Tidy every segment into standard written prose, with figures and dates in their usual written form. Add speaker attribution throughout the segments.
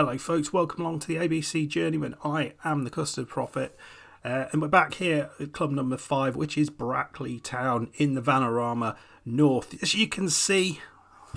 Speaker 1: Hello folks, welcome along to the ABC Journeyman. I am the Custard Prophet and we're back here at club number 5, which is Brackley Town in the Vanarama North. As you can see,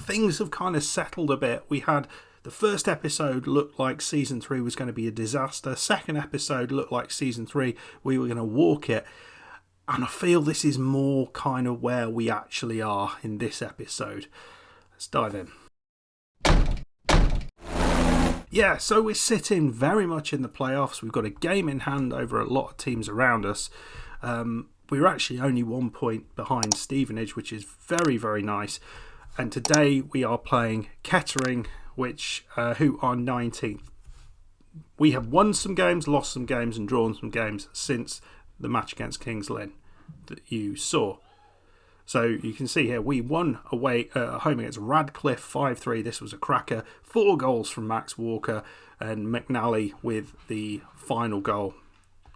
Speaker 1: things have kind of settled a bit. We had the first episode looked like season 3 was going to be a disaster. Second episode looked like season 3 we were going to walk it. And I feel this is more kind of where we actually are in this episode. Let's dive in. Yeah, so we're sitting very much in the playoffs. We've got a game in hand over a lot of teams around us. We're actually only 1 point behind Stevenage, which is very, very nice. And today we are playing Kettering, which who are 19th. We have won some games, lost some games and drawn some games since the match against Kings Lynn that you saw. So you can see here, we won away home against Radcliffe 5-3. This was a cracker. 4 goals from Max Walker and McNally with the final goal.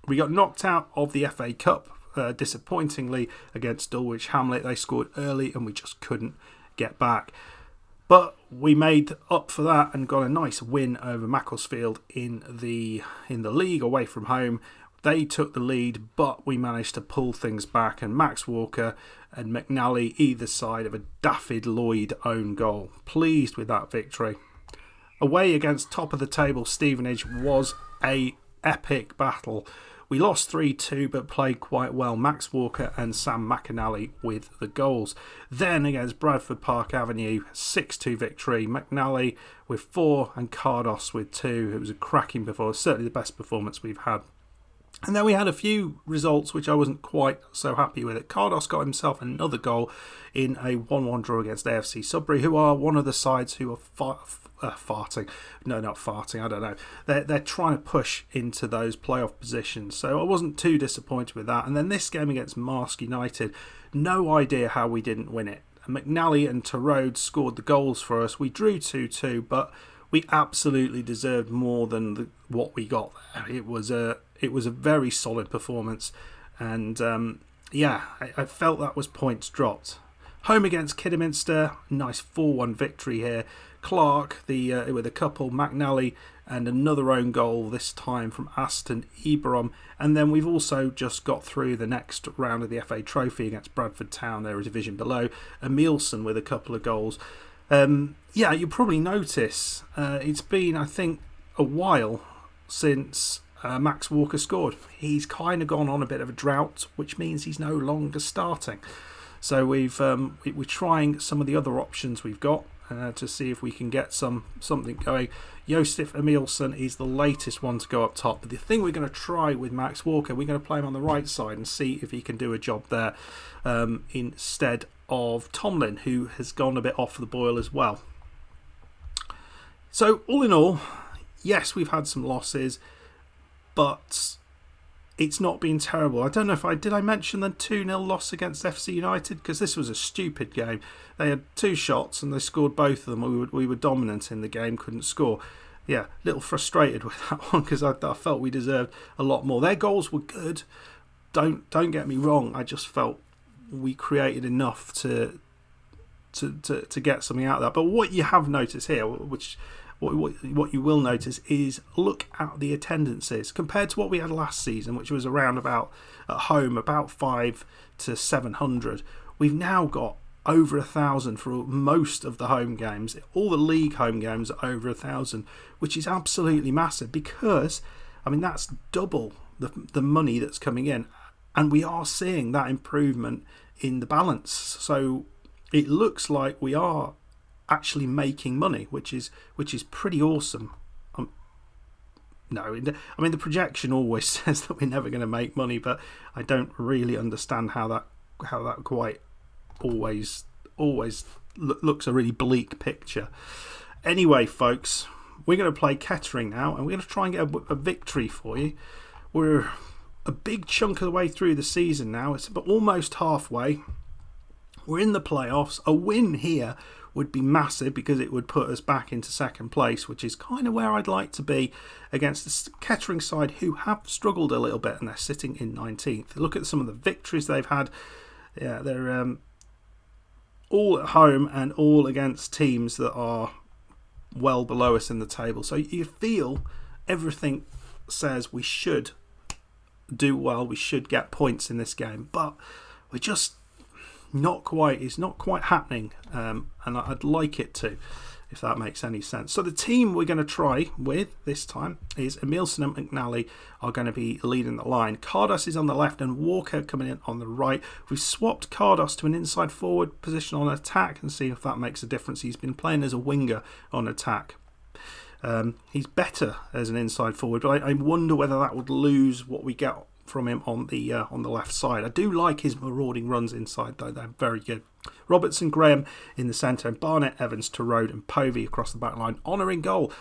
Speaker 1: We got knocked out of the FA Cup, disappointingly, against Dulwich Hamlet. They scored early and we just couldn't get back. But we made up for that and got a nice win over Macclesfield in the league away from home. They took the lead, but we managed to pull things back, and Max Walker and McNally either side of a Daffyd Lloyd own goal. Pleased with that victory. Away against top of the table Stevenage was a epic battle. We lost 3-2 but played quite well. Max Walker and Sam McAnally with the goals. Then against Bradford Park Avenue, 6-2 victory. McNally with 4 and Cardos with 2. It was a cracking performance, certainly the best performance we've had. And then we had a few results which I wasn't quite so happy with. Cardos got himself another goal in a 1-1 draw against AFC Sudbury, who are one of the sides who are farting. No, not farting, I don't know. They're trying to push into those playoff positions. So I wasn't too disappointed with that. And then this game against Marske United, no idea how we didn't win it. McNally and Terode scored the goals for us. We drew 2-2, but we absolutely deserved more than what we got there. It was a very solid performance, and I felt that was points dropped. Home against Kidderminster, nice 4-1 victory here. Clark with a couple, McNally and another own goal, this time from Aston Eberom. And then we've also just got through the next round of the FA Trophy against Bradford Town. They're a division below. Emilson with a couple of goals. You'll probably notice it's been, I think, a while since Max Walker scored. He's kind of gone on a bit of a drought, which means he's no longer starting. So we're trying some of the other options we've got to see if we can get something going. Josef Emilson is the latest one to go up top. But the thing we're going to try with Max Walker, we're going to play him on the right side and see if he can do a job there instead of Tomlin, who has gone a bit off the boil as well. So all in all, yes, we've had some losses, but it's not been terrible. I don't know if did I mention the 2-0 loss against FC United, because this was a stupid game. They had 2 shots and they scored both of them. We were dominant in the game, couldn't score. Yeah, a little frustrated with that one because I felt we deserved a lot more. Their goals were good. Don't get me wrong. I just felt we created enough to get something out of that. But what you have noticed here, which what you will notice, is look at the attendances compared to what we had last season, which was around about at home about 500 to 700. We've now got over 1,000 for most of the home games. All the league home games are over 1,000, which is absolutely massive because, I mean, that's double the money that's coming in. And we are seeing that improvement in the balance. So it looks like we are actually making money, which is pretty awesome. The projection always says that we're never going to make money, but I don't really understand how that quite always looks a really bleak picture. Anyway, folks, we're going to play Kettering now, and we're going to try and get a victory for you. We're a big chunk of the way through the season now. It's almost halfway. We're in the playoffs. A win here would be massive because it would put us back into second place, which is kind of where I'd like to be against the Kettering side, who have struggled a little bit and they're sitting in 19th. Look at some of the victories they've had. Yeah, they're all at home and all against teams that are well below us in the table. So you feel everything says we should do well, we should get points in this game, but we're just not quite, it's not quite happening, and I'd like it to, if that makes any sense. So the team we're going to try with this time is Emilson and McNally are going to be leading the line. Cardos is on the left and Walker coming in on the right. We've swapped Cardos to an inside forward position on attack and see if that makes a difference. He's been playing as a winger on attack. He's better as an inside forward, but I wonder whether that would lose what we get from him on the left side. I do like his marauding runs inside though, they're very good. Robertson, Graham in the centre, and Barnett, Evans, Torode and Povey across the back line. Honour in goal.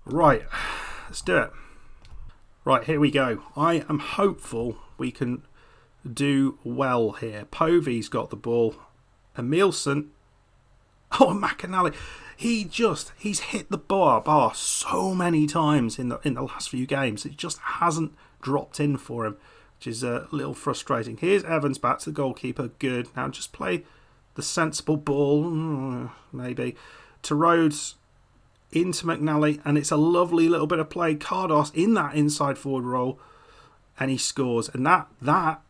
Speaker 1: Right, let's do it. Right, here we go. I am hopeful we can do well here. Povey's got the ball. Emilson. Oh, McAnally. He's hit the bar so many times in the last few games. It just hasn't dropped in for him, which is a little frustrating. Here's Evans back to the goalkeeper. Good. Now just play the sensible ball. Maybe. To Rhodes, into McNally, and it's a lovely little bit of play. Cardos in that inside forward role, and he scores. And that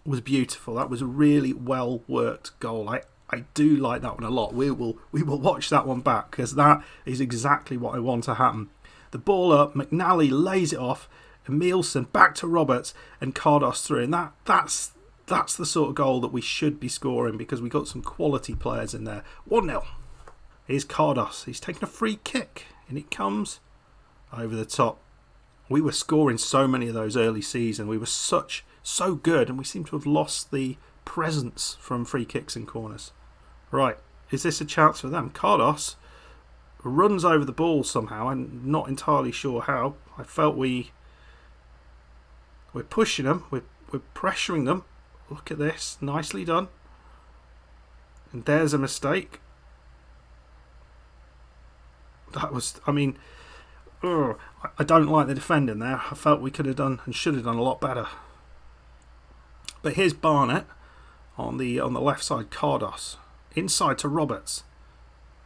Speaker 1: was beautiful. That was a really well worked goal. I do like that one a lot. We will watch that one back because that is exactly what I want to happen. The ball up, McNally lays it off, Emilson back to Roberts, and Cardos through. And that's the sort of goal that we should be scoring because we got some quality players in there. 1-0. Here's Cardos. He's taking a free kick, and it comes over the top. We were scoring so many of those early season. We were so good, and we seem to have lost the presence from free kicks and corners. Right, is this a chance for them? Cardos runs over the ball somehow. I'm not entirely sure how. I felt we're pushing them. We're pressuring them. Look at this. Nicely done. And there's a mistake. That was, I don't like the defending there. I felt we could have done and should have done a lot better. But here's Barnett on the left side. Cardos inside to Roberts.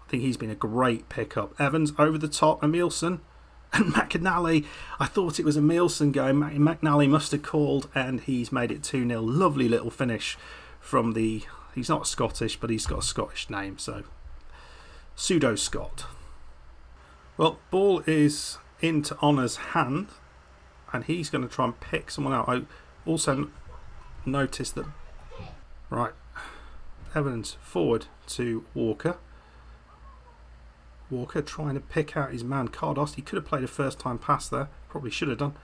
Speaker 1: I think he's been a great pickup. Evans over the top. Emilson and McNally. I thought it was Emilson going. McNally must have called, and he's made it 2-0. Lovely little finish from the. He's not Scottish, but he's got a Scottish name, so pseudo Scot. Well, ball is into Honour's hand, and he's going to try and pick someone out. I also noticed that. Right. Evans forward to Walker. Walker trying to pick out his man Cardos. He could have played a first time pass there. Probably should have done.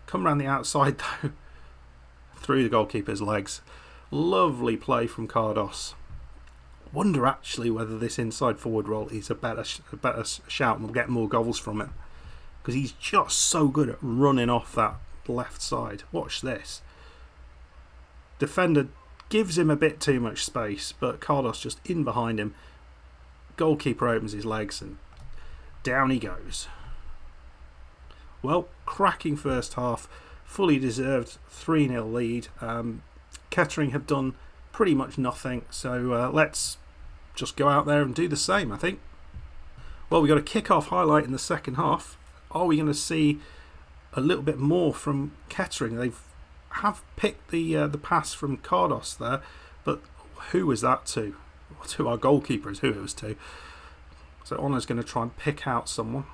Speaker 1: Come around the outside though. Through the goalkeeper's legs. Lovely play from Cardos. Wonder actually whether this inside forward role is a better shout and we'll get more goals from it. Because he's just so good at running off that left side. Watch this. Defender gives him a bit too much space, but Cardos just in behind him. Goalkeeper opens his legs and down he goes. Well, cracking first half, fully deserved 3-0 lead. Kettering have done pretty much nothing, so let's just go out there and do the same, I think. Well, we got a kick-off highlight in the second half. Are we going to see a little bit more from Kettering? They have picked the pass from Cardos there, but who was that to? To our goalkeeper is who it was to. So Honour's going to try and pick out someone.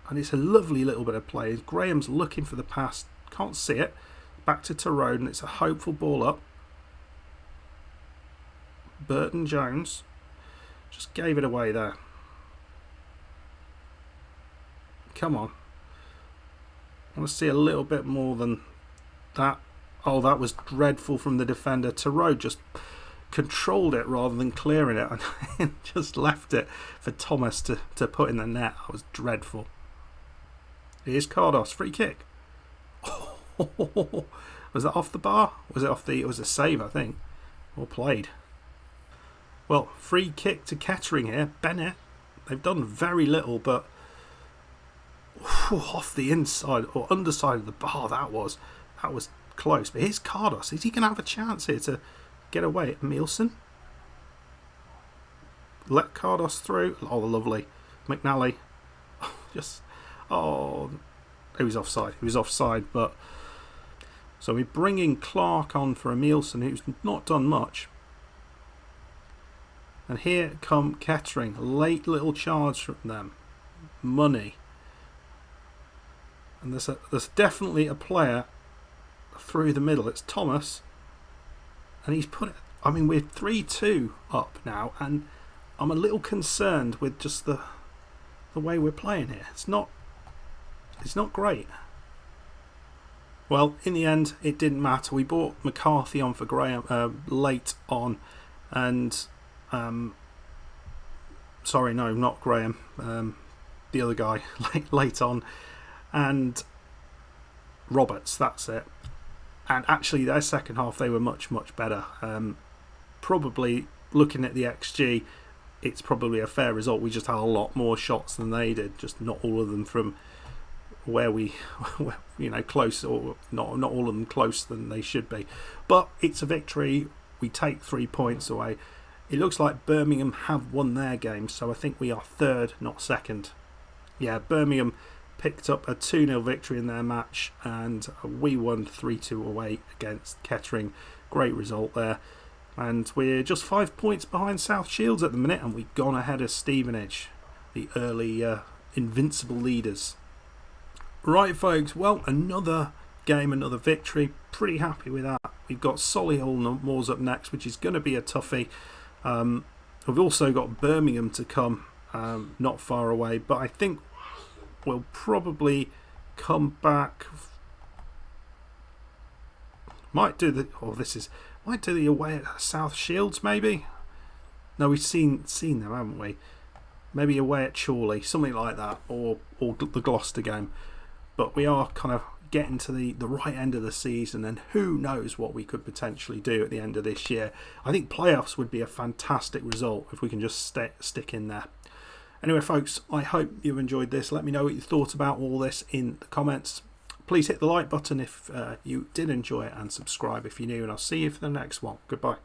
Speaker 1: And it's a lovely little bit of play. Graham's looking for the pass. Can't see it. Back to Torode, and it's a hopeful ball up. Burton Jones just gave it away there. Come on. I want to see a little bit more than that. Oh, that was dreadful from the defender. Torode just controlled it rather than clearing it and just left it for Thomas to put in the net. That was dreadful. Here's Cardos, free kick. Was that off the bar? Was it off the? It was a save, I think. Well played. Well, free kick to Kettering here. Bennett. They've done very little, but off the inside or underside of the bar. That was close. But here's Cardos. Is he going to have a chance here to get away? Emilson. let Cardos through. Oh, lovely. McNally. He was offside. He was offside, but... So we're bringing Clark on for Emilson, who's not done much. And here come Kettering. Late little charge from them. Money. And there's definitely a player through the middle. It's Thomas. And he's put it... I mean, we're 3-2 up now, and I'm a little concerned with just the way we're playing here. It's not great. Well, in the end, it didn't matter. We brought McCarthy on for Graham late on, and sorry, no, not Graham. The other guy late on, and Roberts. That's it. And actually, their second half, they were much better. Probably looking at the XG, it's probably a fair result. We just had a lot more shots than they did. Just not all of them from where we, close, or not all of them close than they should be. But it's a victory. We take 3 points away. It looks like Birmingham have won their game, so I think we are third, not second. Yeah, Birmingham picked up a 2-0 victory in their match, and we won 3-2 away against Kettering. Great result there. And we're just 5 points behind South Shields at the minute, and we've gone ahead of Stevenage, the early invincible leaders. Right, folks, well, another game, another victory. Pretty happy with that. We've got Solihull Moors up next, which is going to be a toughie. We've also got Birmingham to come, not far away, but I think we'll probably come back. Might do the away at South Shields, maybe. No, we've seen them, haven't we? Maybe away at Chorley, something like that, or the Gloucester game. But we are kind of getting to the right end of the season, and who knows what we could potentially do at the end of this year. I think playoffs would be a fantastic result if we can just stick in there. Anyway, folks, I hope you enjoyed this. Let me know what you thought about all this in the comments. Please hit the like button if you did enjoy it, and subscribe if you're new, and I'll see you for the next one. Goodbye.